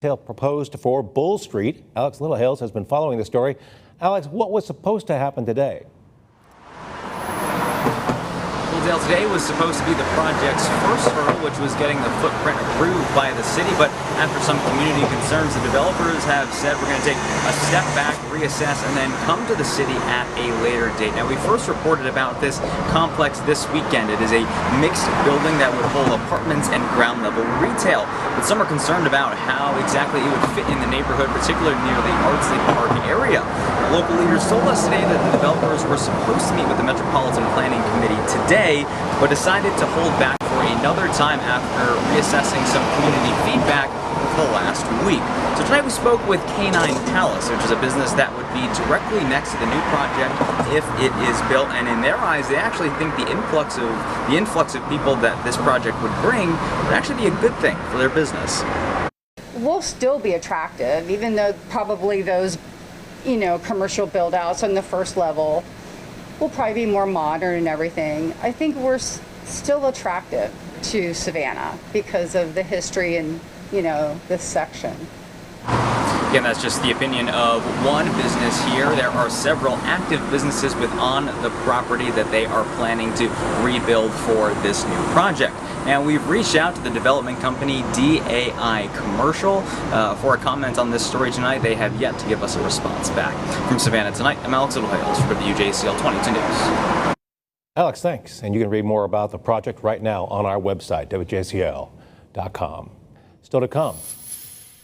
Proposed for Bull Street. Alex Littlehales has been following the story. Alex, what was supposed to happen today? Dale, today was supposed to be the project's first hurdle, which was getting the footprint approved by the city. But after some community concerns, the developers have said we're going to take a step back, reassess, and then come to the city at a later date. Now, we first reported about this complex this weekend. It is a mixed building that would hold apartments and ground level retail. But some are concerned about how exactly it would fit in the neighborhood, particularly near the Ardsley Park area. Local leaders told us today that the developers were supposed to meet with the Metropolitan Planning Committee today, but decided to hold back for another time after reassessing some community feedback over the last week. So tonight we spoke with Canine Palace, which is a business that would be directly next to the new project if it is built. And in their eyes, they actually think the influx of people that this project would bring would actually be a good thing for their business. We'll still be attractive, even though probably those, commercial build outs on the first level will probably be more modern and everything. I think we're still attractive to Savannah because of the history and, this section. Again, that's just the opinion of one business here. There are several active businesses on the property that they are planning to rebuild for this new project. And we've reached out to the development company DAI Commercial for a comment on this story tonight. They have yet to give us a response back. From Savannah Tonight, I'm Alex Littlehales for WJCL 22 News. Alex, thanks. And you can read more about the project right now on our website, WJCL.com. Still to come,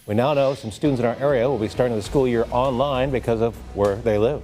we now know some students in our area will be starting the school year online because of where they live.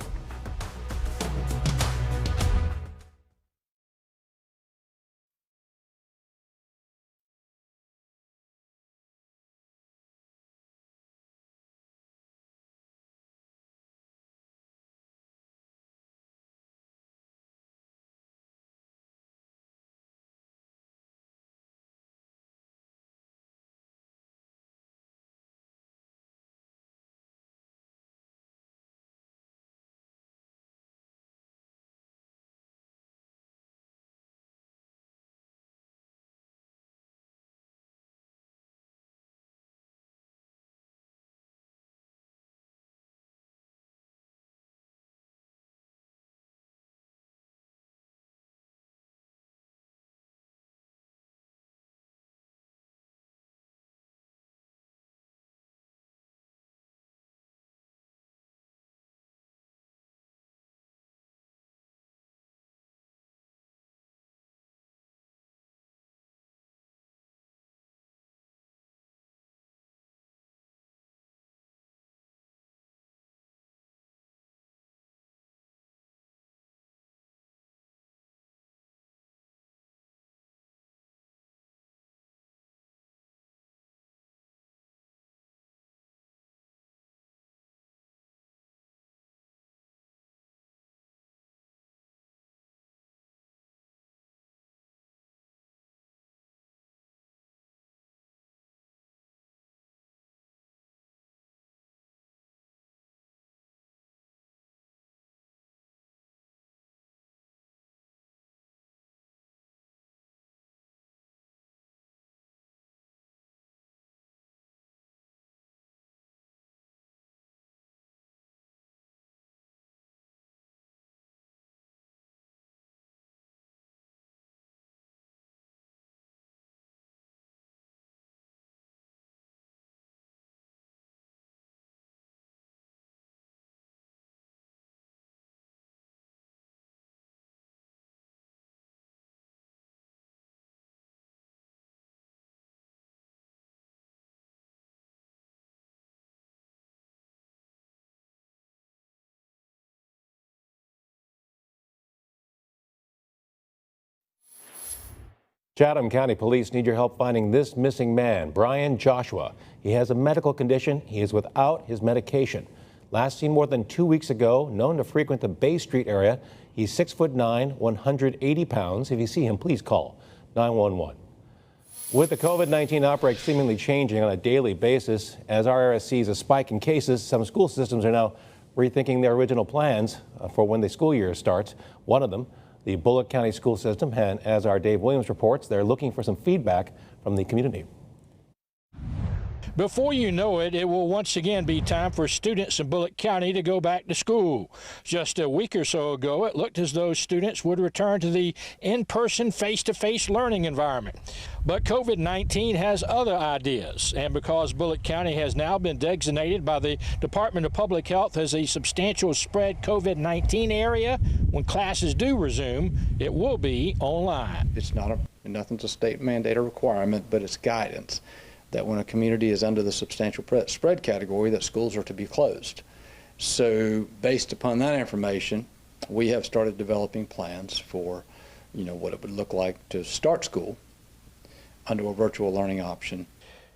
Chatham County Police need your help finding this missing man, Brian Joshua. He has a medical condition. He is without his medication. Last seen more than 2 weeks ago, known to frequent the Bay Street area. He's 6'9", 180 pounds. If you see him, please call 911. With the COVID-19 outbreak seemingly changing on a daily basis, as our area sees a spike in cases, some school systems are now rethinking their original plans for when the school year starts. One of them, the Bullock County School System, and as our Dave Williams reports, they're looking for some feedback from the community. Before you know it, it will once again be time for students in Bullitt County to go back to school. Just a week or so ago, it looked as though students would return to the in-person, face-to-face learning environment. But COVID-19 has other ideas, and because Bullitt County has now been designated by the Department of Public Health as a substantial spread COVID-19 area, when classes do resume, it will be online. It's nothing's a state mandate or requirement, but it's guidance that when a community is under the substantial spread category, that schools are to be closed. So based upon that information, we have started developing plans for, what it would look like to start school under a virtual learning option.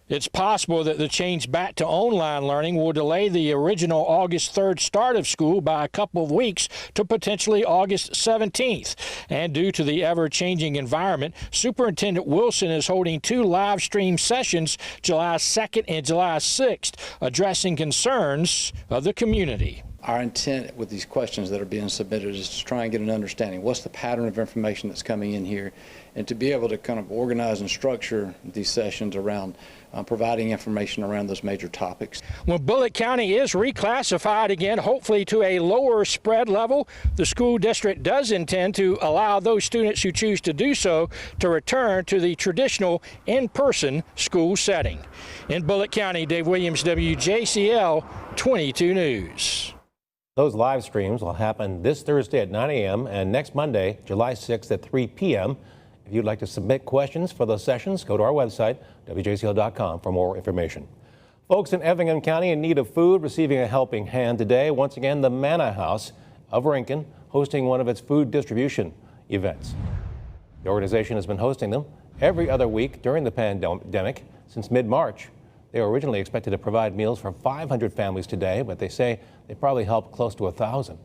It's possible that the change back to online learning will delay the original August 3rd start of school by a couple of weeks to potentially August 17th. And due to the ever-changing environment, Superintendent Wilson is holding 2 live stream sessions July 2nd and July 6th, addressing concerns of the community. Our intent with these questions that are being submitted is to try and get an understanding. What's the pattern of information that's coming in here? And to be able to kind of organize and structure these sessions around providing information around those major topics. When Bullitt County is reclassified again, hopefully to a lower spread level, the school district does intend to allow those students who choose to do so to return to the traditional in-person school setting. In Bullitt County, Dave Williams, WJCL 22 News. Those live streams will happen this Thursday at 9 a.m. and next Monday, July 6th at 3 p.m. If you'd like to submit questions for those sessions, go to our website, WJCL.com, for more information. Folks in Effingham County in need of food receiving a helping hand today. Once again, the Manna House of Rincon hosting one of its food distribution events. The organization has been hosting them every other week during the pandemic since mid-March. They were originally expected to provide meals for 500 families today, but they say they probably helped close to 1,000.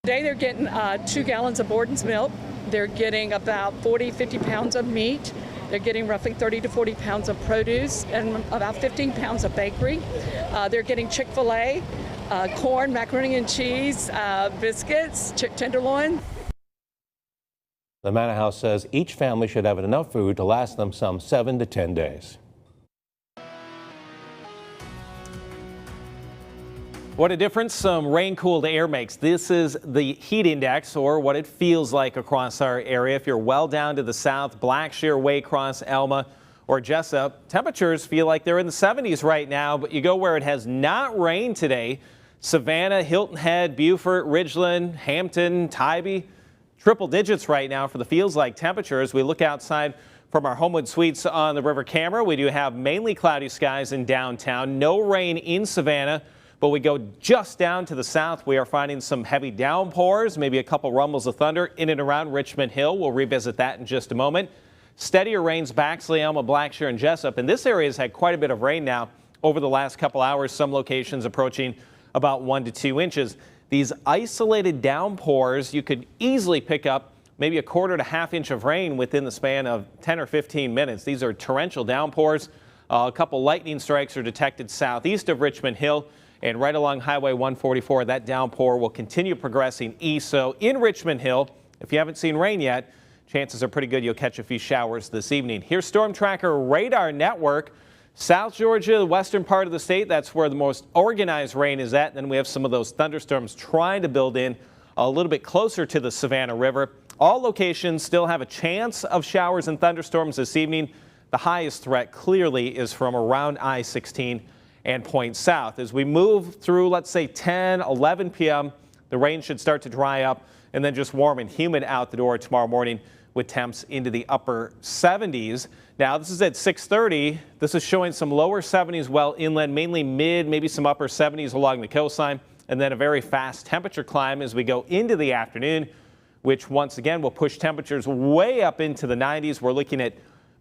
Today they're getting 2 gallons of Borden's milk. They're getting about 50 pounds of meat. They're getting roughly 30 to 40 pounds of produce and about 15 pounds of bakery. They're getting Chick-fil-A, corn, macaroni and cheese, biscuits, chick tenderloin. The Manna House says each family should have enough food to last them some 7 to 10 days. What a difference some rain-cooled air makes. This is the heat index, or what it feels like across our area. If you're well down to the south, Blackshear, Waycross, Alma, or Jessup, temperatures feel like they're in the 70s right now, but you go where it has not rained today, Savannah, Hilton Head, Beaufort, Ridgeland, Hampton, Tybee, triple digits right now for the feels like temperatures. We look outside from our Homewood Suites on the river camera. We do have mainly cloudy skies in downtown, no rain in Savannah. But we go just down to the south. We are finding some heavy downpours, maybe a couple rumbles of thunder in and around Richmond Hill. We'll revisit that in just a moment. Steadier rains, Baxley, Alma, Blackshear, and Jessup. And this area has had quite a bit of rain now over the last couple hours. Some locations approaching about 1 to 2 inches. These isolated downpours, you could easily pick up maybe a quarter to half inch of rain within the span of 10 or 15 minutes. These are torrential downpours. A couple lightning strikes are detected southeast of Richmond Hill. And right along Highway 144, that downpour will continue progressing east. So in Richmond Hill, if you haven't seen rain yet, chances are pretty good you'll catch a few showers this evening. Here's Storm Tracker radar network. South Georgia, the western part of the state, that's where the most organized rain is at. And then we have some of those thunderstorms trying to build in a little bit closer to the Savannah River. All locations still have a chance of showers and thunderstorms this evening. The highest threat clearly is from around I-16 and points south. As we move through, let's say 10, 11 p.m., the rain should start to dry up and then just warm and humid out the door tomorrow morning with temps into the upper 70s. Now, this is at 6:30. This is showing some lower 70s well inland, mainly mid, maybe some upper 70s along the coastline, and then a very fast temperature climb as we go into the afternoon, which once again will push temperatures way up into the 90s. We're looking at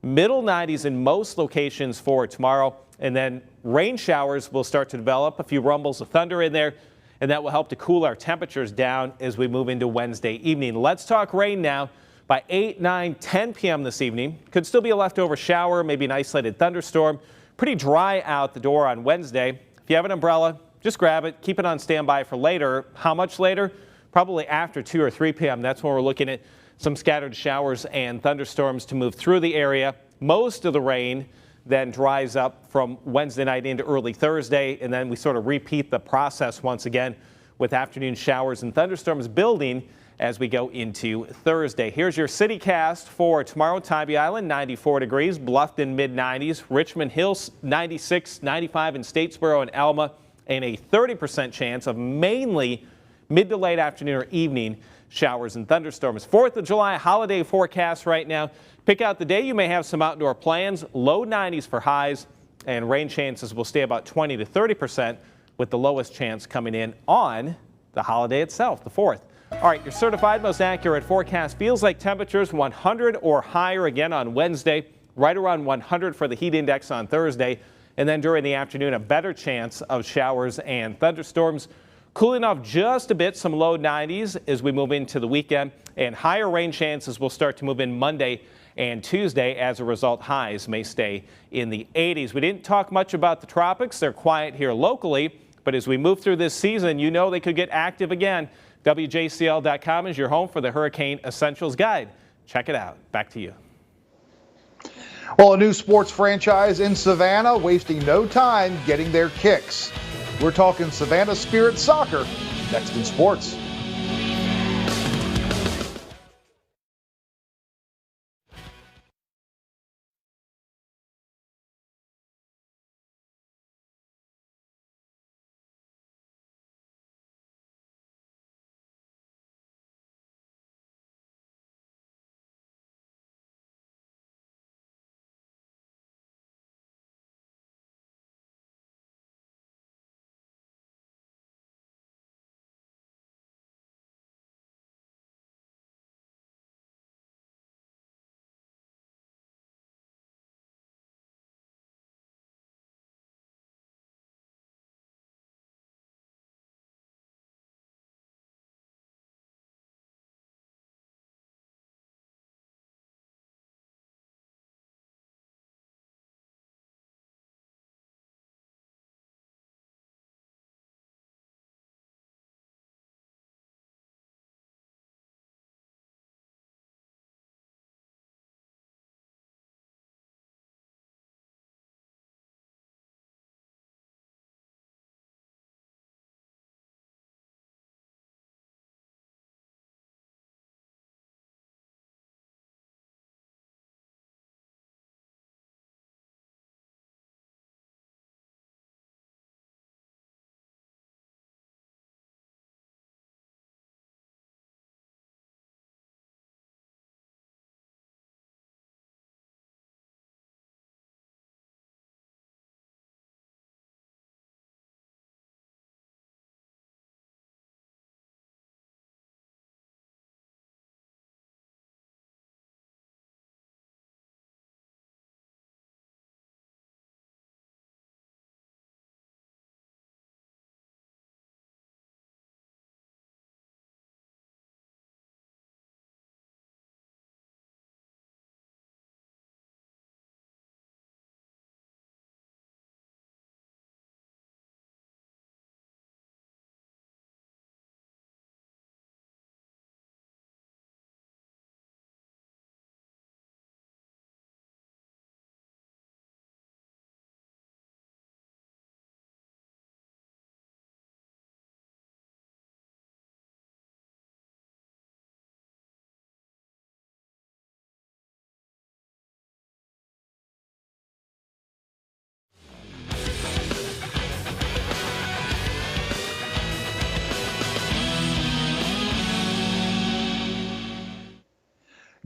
middle 90s in most locations for tomorrow. And then rain showers will start to develop, a few rumbles of thunder in there, and that will help to cool our temperatures down as we move into Wednesday evening. Let's talk rain now. By 8, 9, 10 p.m. this evening, could still be a leftover shower, maybe an isolated thunderstorm. Pretty dry out the door on Wednesday. If you have an umbrella, just grab it, keep it on standby for later. How much later? Probably after 2 or 3 p.m. That's when we're looking at some scattered showers and thunderstorms to move through the area. Most of the rain then dries up from Wednesday night into early Thursday, and then we sort of repeat the process once again with afternoon showers and thunderstorms building as we go into Thursday. Here's your CityCast for tomorrow. Tybee Island, 94 degrees, Bluffton, mid-90s, Richmond Hill, 96, 95 in Statesboro and Alma, and a 30% chance of mainly mid to late afternoon or evening showers and thunderstorms. 4th of July holiday forecast right now. Pick out the day you may have some outdoor plans. Low 90s for highs, and rain chances will stay about 20 to 30%, with the lowest chance coming in on the holiday itself, the 4th. All right, your certified most accurate forecast feels like temperatures 100 or higher again on Wednesday, right around 100 for the heat index on Thursday, and then during the afternoon a better chance of showers and thunderstorms. Cooling off just a bit, some low 90s as we move into the weekend, and higher rain chances will start to move in Monday and Tuesday. As a result, highs may stay in the 80s. We didn't talk much about the tropics. They're quiet here locally, but as we move through this season, you know they could get active again. WJCL.com is your home for the Hurricane Essentials Guide. Check it out. Back to you. Well, a new sports franchise in Savannah wasting no time getting their kicks. We're talking Savannah Spirit Soccer next in sports.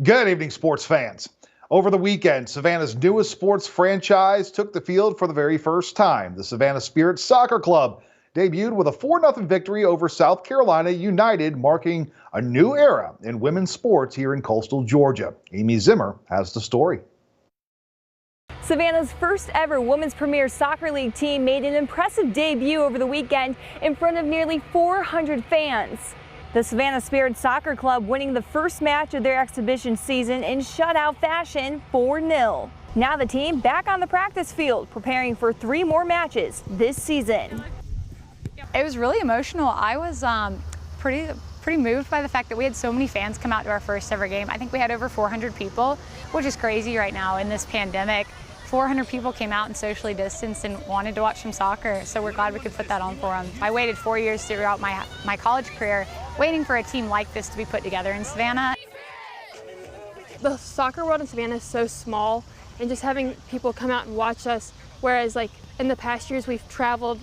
Good evening, sports fans. Over the weekend, Savannah's newest sports franchise took the field for the very first time. The Savannah Spirit Soccer Club debuted with a 4-0 victory over South Carolina United, marking a new era in women's sports here in coastal Georgia. Amy Zimmer has the story. Savannah's first ever Women's Premier Soccer League team made an impressive debut over the weekend in front of nearly 400 fans. The Savannah Spirit Soccer Club winning the first match of their exhibition season in shutout fashion, 4-0. Now the team back on the practice field, preparing for 3 more matches this season. It was really emotional. I was pretty moved by the fact that we had so many fans come out to our first ever game. I think we had over 400 people, which is crazy right now in this pandemic. 400 people came out and socially distanced and wanted to watch some soccer, so we're glad we could put that on for them. I waited 4 years throughout my college career waiting for a team like this to be put together in Savannah. The soccer world in Savannah is so small, and just having people come out and watch us, whereas like in the past years we've traveled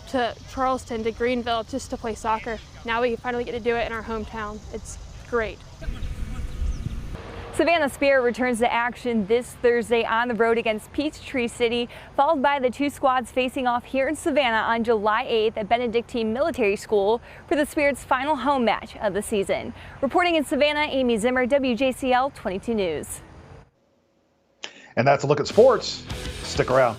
to Charleston, to Greenville just to play soccer. Now we finally get to do it in our hometown. It's great. Savannah Spirit returns to action this Thursday on the road against Peachtree City, followed by the two squads facing off here in Savannah on July 8th at Benedictine Military School for the Spirit's final home match of the season. Reporting in Savannah, Amy Zimmer, WJCL 22 News. And that's a look at sports. Stick around.